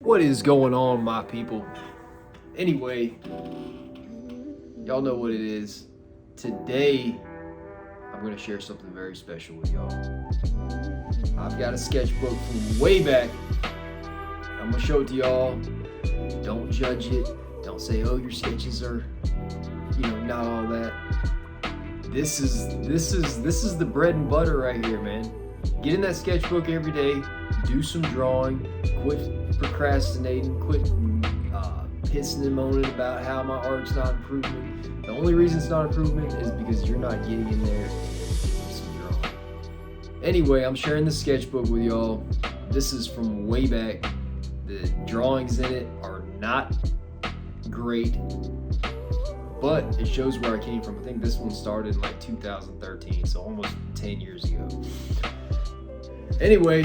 What is going on, my people? Anyway, y'all know what it is. Today, I'm going to share something very special with y'all. I've got a sketchbook from way back. I'm going to show it to y'all. Don't judge it. Don't say, oh, your sketches are, not all that. This is the bread and butter right here, man. Get in that sketchbook every day. Do some drawing. Quit procrastinating. Quit pissing and moaning about how my art's not improving. The only reason it's not improving is because you're not getting in there and doing some drawing. Anyway, I'm sharing the sketchbook with y'all. This is from way back. The drawings in it are not great, but it shows where I came from. I think this one started in like 2013, so almost 10 years ago. Anyway,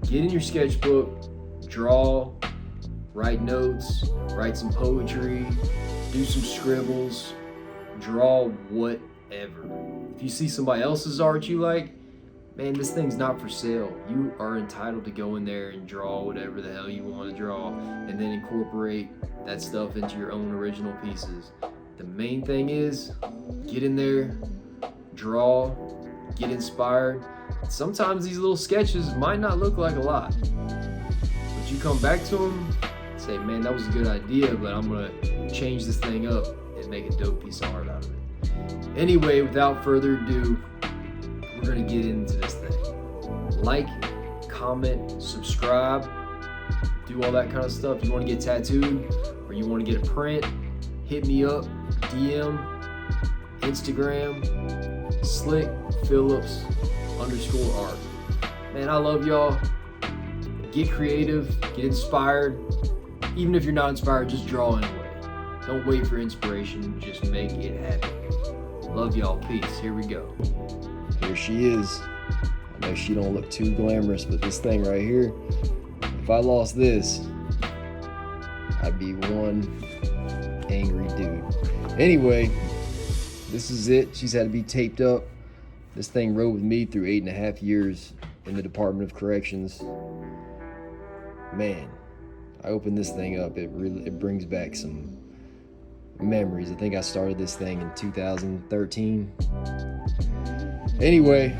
get in your sketchbook, draw, write notes, write some poetry, do some scribbles, draw whatever. If you see somebody else's art you like, man, this thing's not for sale. You are entitled to go in there and draw whatever the hell you want to draw and then incorporate that stuff into your own original pieces. The main thing is, get in there, draw, get inspired. Sometimes these little sketches might not look like a lot, but you come back to them, say, man, that was a good idea, but I'm gonna change this thing up and make a dope piece of art out of it. Anyway, without further ado, we're gonna get into this thing. Like, comment, subscribe, do all that kind of stuff. You wanna get tattooed or you wanna get a print, hit me up, DM, Instagram, Slick Phillips _art. Man, I love y'all. Get creative, get inspired. Even if you're not inspired, just draw anyway. Don't wait for inspiration, just make it happen. Love y'all, peace, here we go. Here she is. I know she don't look too glamorous, but this thing right here, if I lost this, I'd be one angry dude. Anyway, this is it. She's had to be taped up. This thing rode with me through 8.5 years in the Department of Corrections. Man, I opened this thing up. It brings back some memories. I think I started this thing in 2013. Anyway,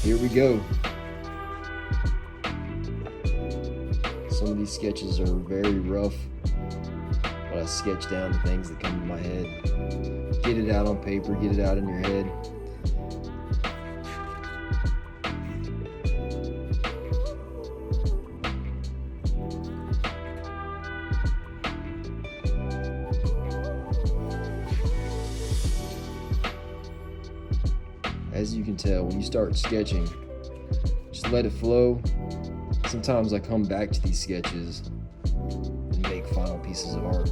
here we go. Some of these sketches are very rough, but I sketch down the things that come to my head. Get it out on paper, get it out in your head. As you can tell, when you start sketching, just let it flow. Sometimes I come back to these sketches and make final pieces of art.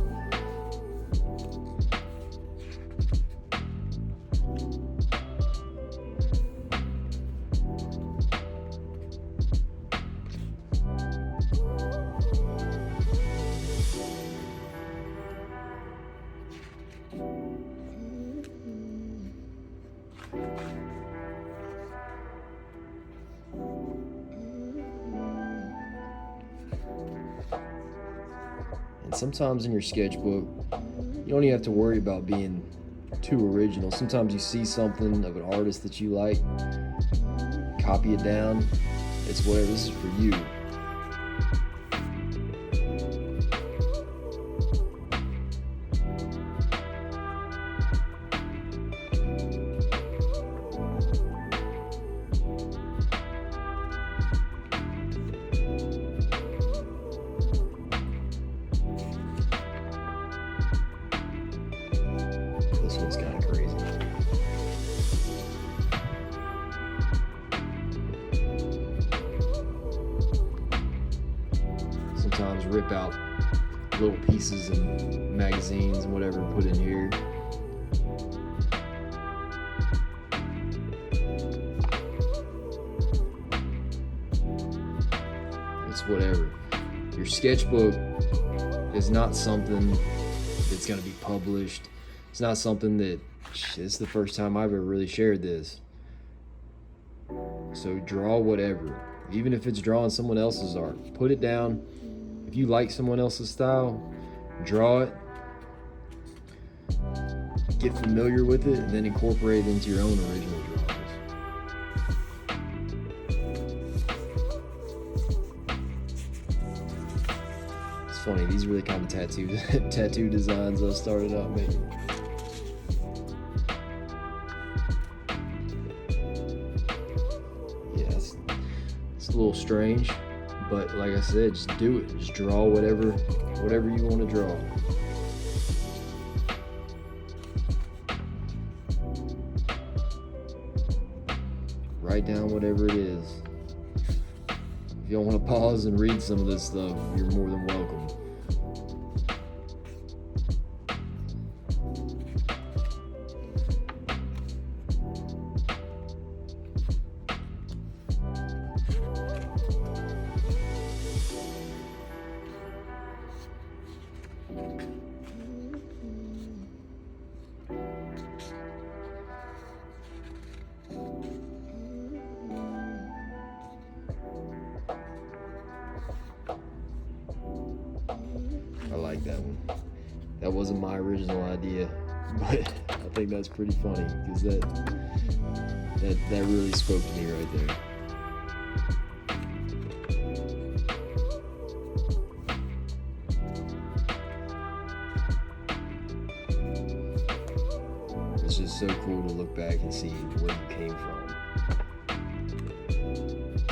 And sometimes in your sketchbook, you don't even have to worry about being too original. Sometimes you see something of an artist that you like, copy it down. It's whatever, this is for you. This one's kind of crazy. Sometimes rip out little pieces and magazines and whatever and put in here. It's whatever. Your sketchbook is not something that's going to be published. It's not something that, it's the first time I've ever really shared this. So draw whatever. Even if it's drawing someone else's art, put it down If you like someone else's style, draw it, get familiar with it, and then incorporate it into your own original drawings. It's funny, these are the kind of tattoo designs I started out making. Yeah, it's a little strange, but like I said, just do it. Just draw whatever you want to draw. Write down whatever it is. If you don't want to pause and read some of this stuff, you're more than welcome. I like that one. That wasn't my original idea, but I think that's pretty funny because that really spoke to me right there. It's just so cool to look back and see where you came from.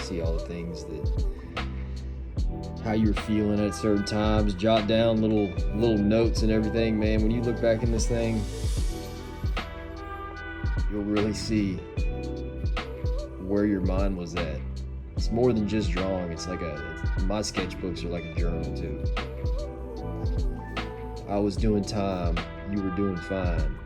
See all the things how you were feeling at certain times, jot down little notes and everything, man. When you look back in this thing, you'll really see where your mind was at. It's more than just drawing. It's like my sketchbooks are like a journal too. I was doing time, you were doing fine.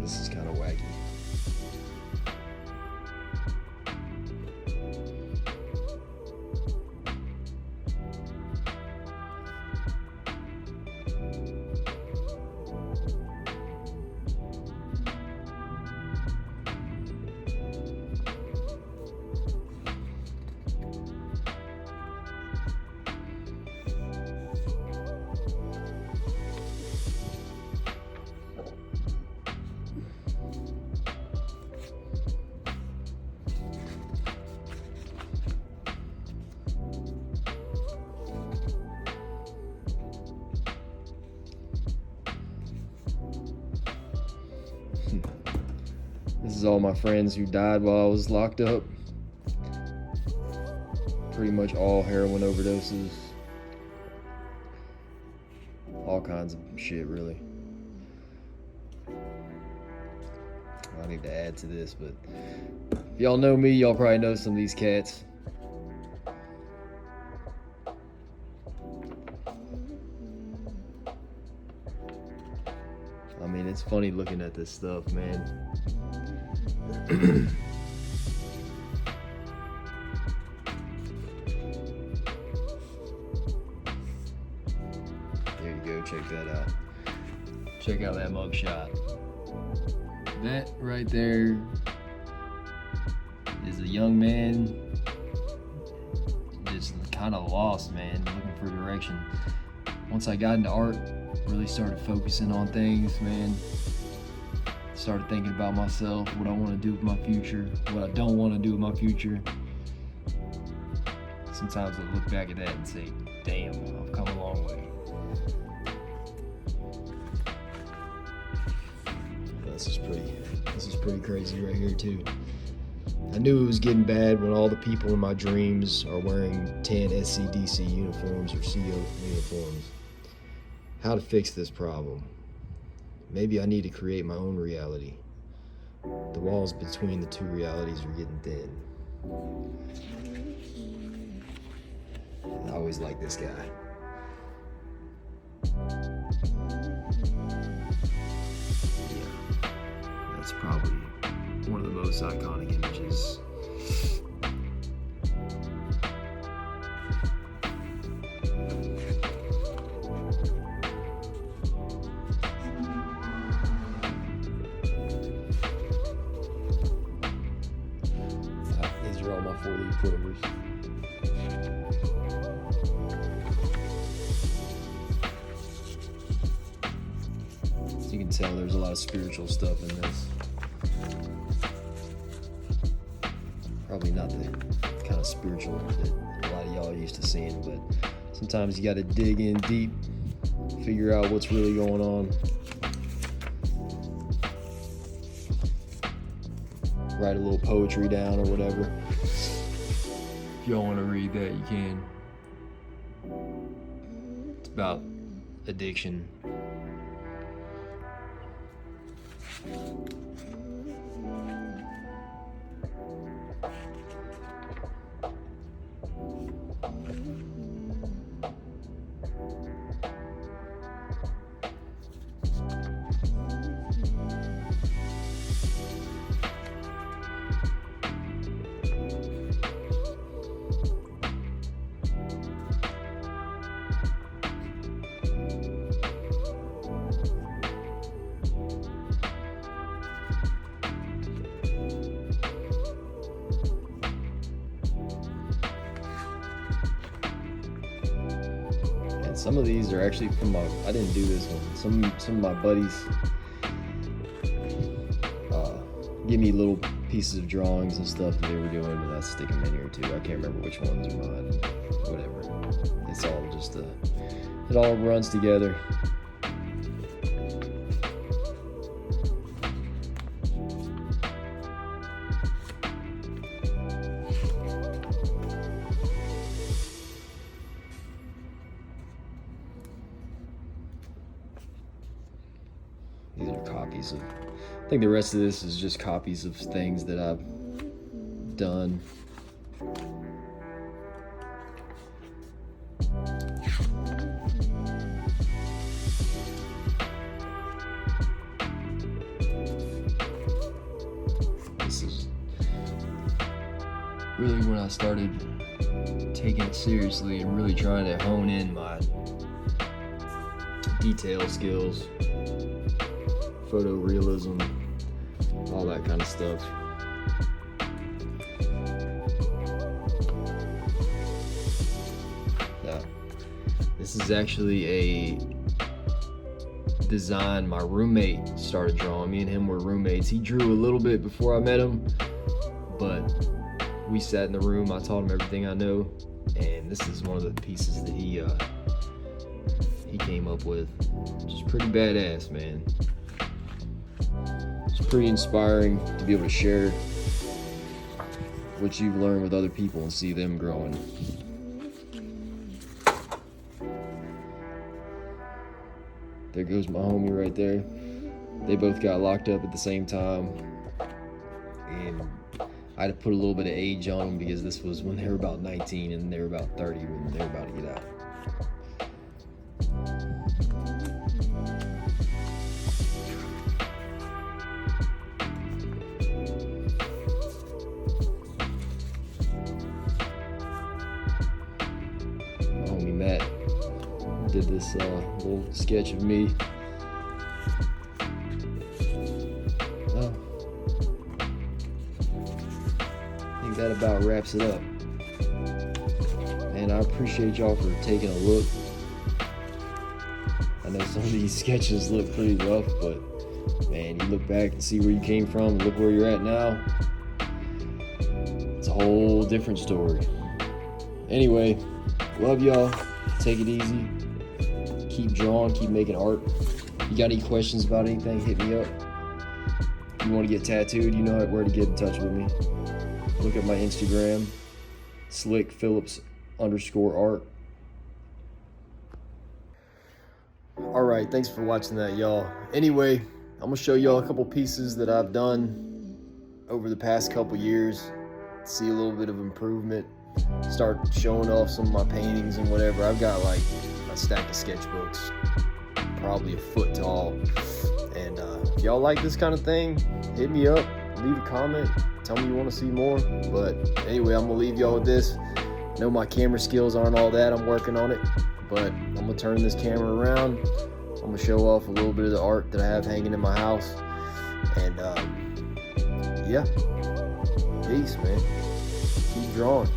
This is kind of wacky. This is all my friends who died while I was locked up. Pretty much all heroin overdoses. All kinds of shit, really. I need to add to this, but if y'all know me, y'all probably know some of these cats. I mean, it's funny looking at this stuff, man. There you go, check that out. Check out that mugshot. That right there is a young man just kind of lost, man, looking for direction. Once I got into art, really started focusing on things, man. Started thinking about myself, what I want to do with my future, what I don't want to do with my future. Sometimes I look back at that and say, damn, I've come a long way. This is pretty crazy right here too. I knew it was getting bad when all the people in my dreams are wearing tan SCDC uniforms or CO uniforms. How to fix this problem? Maybe I need to create my own reality. The walls between the two realities are getting thin. I always liked this guy. those iconic images. These are all my 4-leaf clovers. As you can tell, there's a lot of spiritual stuff in this. Probably not the kind of spiritual that a lot of y'all are used to seeing, but sometimes you got to dig in deep, figure out what's really going on. Write a little poetry down or whatever. If y'all want to read that, you can. It's about addiction. Some of these are actually from I didn't do this one. Some of my buddies give me little pieces of drawings and stuff that they were doing, and I stick them in here too. I can't remember which ones are mine. Whatever. It's all just it all runs together. These are copies of, I think the rest of this is just copies of things that I've done. This is really when I started taking it seriously and really trying to hone in my detail skills. Photorealism, all that kind of stuff. Yeah. This is actually a design my roommate started drawing. Me and him were roommates. He drew a little bit before I met him, but we sat in the room. I taught him everything I know, and this is one of the pieces that he came up with. Just pretty badass, man. It's pretty inspiring to be able to share what you've learned with other people and see them growing. There goes my homie right there. They both got locked up at the same time, and I had to put a little bit of age on them because this was when they were about 19 and they were about 30 when they were about to get out. Matt did this little sketch of me. Well, I think that about wraps it up. And I appreciate y'all for taking a look. I know some of these sketches look pretty rough, but man, you look back and see where you came from and look where you're at now. It's a whole different story. Anyway, love y'all. Take it easy. Keep drawing. Keep making art. You got any questions about anything, hit me up. If you want to get tattooed, you know where to get in touch with me. Look at my Instagram, slickphillips_art. Alright, thanks for watching that, y'all. Anyway, I'm going to show y'all a couple pieces that I've done over the past couple years. See a little bit of improvement. Start showing off some of my paintings and whatever. I've got like a stack of sketchbooks, probably a foot tall. And if y'all like this kind of thing, hit me up. leave a comment. Tell me you want to see more. But anyway, I'm going to leave y'all with this. I know my camera skills aren't all that. I'm working on it. But I'm going to turn this camera around. I'm going to show off a little bit of the art that I have hanging in my house. And yeah, peace, man. Keep drawing.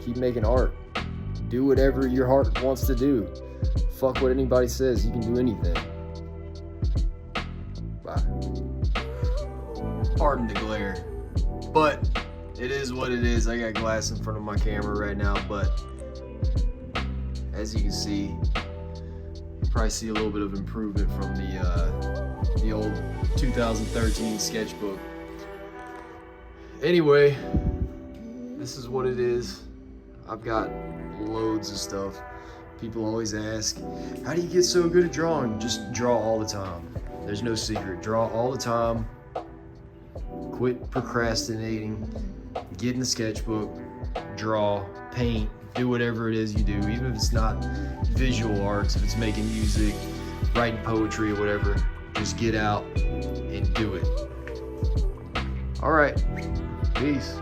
Keep making art. Do whatever your heart wants to do. Fuck what anybody says. You can do anything. Bye. Pardon the glare. But it is what it is. I got glass in front of my camera right now, but as you can see, you probably see a little bit of improvement from the old 2013 sketchbook. Anyway, this is what it is. I've got loads of stuff. People always ask, how do you get so good at drawing? Just draw all the time. There's no secret. Draw all the time. Quit procrastinating. Get in the sketchbook. Draw, paint, do whatever it is you do. Even if it's not visual arts, if it's making music, writing poetry or whatever, just get out and do it. All right. Peace.